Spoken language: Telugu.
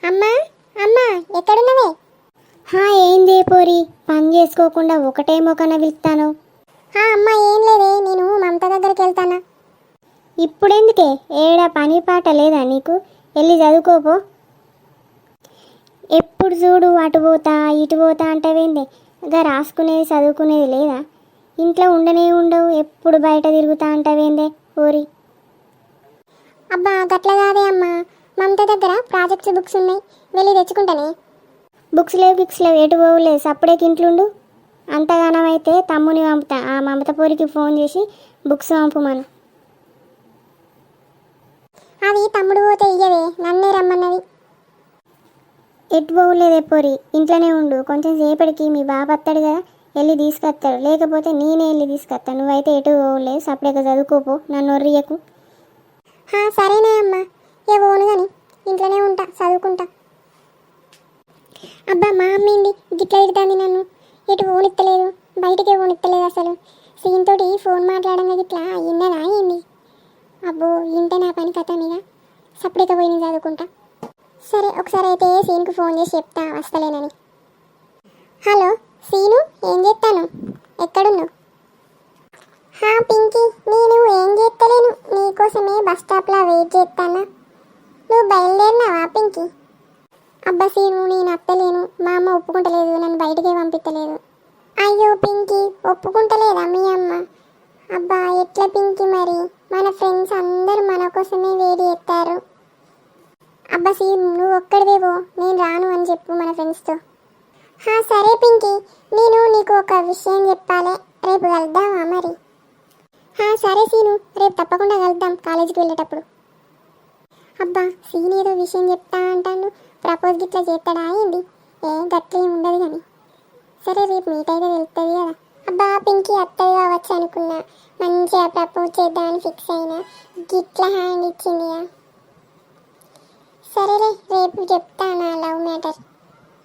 అమ్మా అమ్మా ఎక్కడున్నవే? ఏందే పోరి, పని చేసుకోకుండా ఒకటే మొక్కన పిలుస్తాను. అమ్మా ఏం లేదే, నేను మమత దగ్గరికి వెళ్తానా. ఇప్పుడెందుకే, ఏడా పని పాట లేదా నీకు? వెళ్ళి చదువుకోపో. ఎప్పుడు చూడు అటు పోతా ఇటు పోతా అంటవేందే? ఇక రాసుకునేది చదువుకునేది లేదా? ఇంట్లో ఉండనే ఉండవు, ఎప్పుడు బయట తిరుగుతా అంటవేందే పోరి? అబ్బా గట్ల కాదే అమ్మా, మమత దగ్గర ప్రాజెక్ట్స్ బుక్స్ ఉన్నాయి, వెళ్ళి తెచ్చుకుంటానే. బుక్స్ లేవు ఎటు పోవులేదు, సప్పుడేకి ఇంట్లుండు. అంతగానం అయితే తమ్ముని పంపుతా, ఆ మమత పోరికి ఫోన్ చేసి బుక్స్ పంపుమను. అవి తమ్ముడు పోతే ఇయ్యవే, నన్నే రమ్మన్నది. ఎటు పోవులేదే పోరి, ఇంట్లోనే ఉండు. కొంచెం సేపటికి మీ బాబు వస్తాడు కదా, వెళ్ళి తీసుకొస్తాడు. లేకపోతే నేనే వెళ్ళి తీసుకొస్తాను. నువ్వైతే ఎటు పోవులేదు, సప్పుడేక చదువుకోపో, నన్ను ఒర్రియకు. సరేనే అమ్మా, ఏ పోను కానీ ఇంట్లోనే ఉంటా, చదువుకుంటా. అబ్బా మా అమ్మింది గిట్ల తిడుతుంది నన్ను, ఎటు పోనిత్తలేదు, బయటికే పోనిత్తలేదు. అసలు సీన్తోటి ఫోన్ మాట్లాడంగా గిట్లా అయ్యిందనా అయింది. అబ్బో ఇంటే నా పని కథ మీద, సప్పుడేక పోయి నేను చదువుకుంటా. సరే ఒకసారి అయితే సీన్కి ఫోన్ చేసి చెప్తా వస్తలేనని. హలో సీను, ఏం చేస్తాను? ఎక్కడున్నావు? పింకీ, నేను ఏం చేస్తలేను, నీకోసమే బస్ స్టాప్లో వెయిట్ చేస్తానా. నువ్వు బయలుదేరినావా పింకీ? అబ్బా సీను, నేను అత్తలేను, మా అమ్మ ఒప్పుకుంటలేదు, నన్ను బయటికే పంపించలేదు. అయ్యో పింకీ, ఒప్పుకుంటలేదా మీ అమ్మ? అబ్బా ఎట్లా పింకీ మరి, మన ఫ్రెండ్స్ అందరూ మన కోసమే వెయిట్ చేస్తారు. అబ్బా సీను, నువ్వు ఒక్కడివేవో, నేను రాను అని చెప్పు మన ఫ్రెండ్స్తో. సరే పింకీ, నేను నీకు ఒక విషయం చెప్పాలి, రేపు కలుద్దామా మరి? సరే సీను, రేపు తప్పకుండా కలుద్దాం కాలేజీకి వెళ్ళేటప్పుడు. అబ్బా సీన్ ఏదో విషయం చెప్తా అంటాను, ప్రపోజ్ గిట్లా చేస్తాడా ఏంది? గట్ల ఏమి ఉండదు కానీ. సరే రేపు మీట్ అయితే వెళ్తుంది కదా. అబ్బా పింకీ అత్తది కావచ్చు అనుకున్నా, మంచిగా ప్రపోజ్ చేద్దామని ఫిక్స్ అయినా, గిట్లా హ్యాండ్ ఇచ్చింది. సరేలే, రేపు చెప్తా నా లవ్ మ్యాటర్.